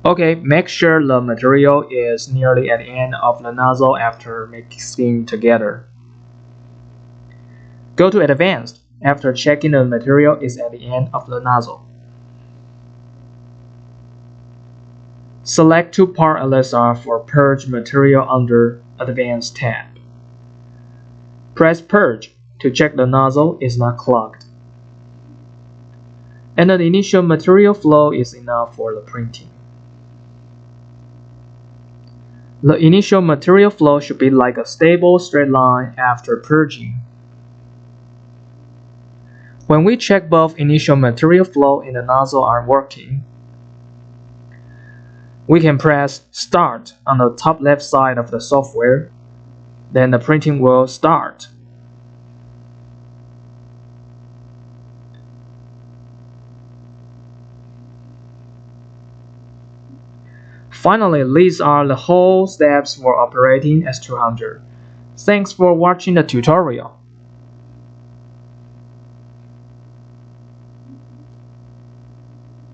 Okay, make sure the material is nearly at the end of the nozzle after mixing together. Go to Advanced after checking the material is at the end of the nozzle. Select two-part LSR for Purge material under Advanced tab. Press Purge to check the nozzle is not clogged. And the initial material flow is enough for the printing. The initial material flow should be like a stable straight line after purging. When we check both initial material flow and the nozzle are working, we can press Start on the top left side of the software, then the printing will start. Finally, these are the whole steps for operating S200. Thanks for watching the tutorial.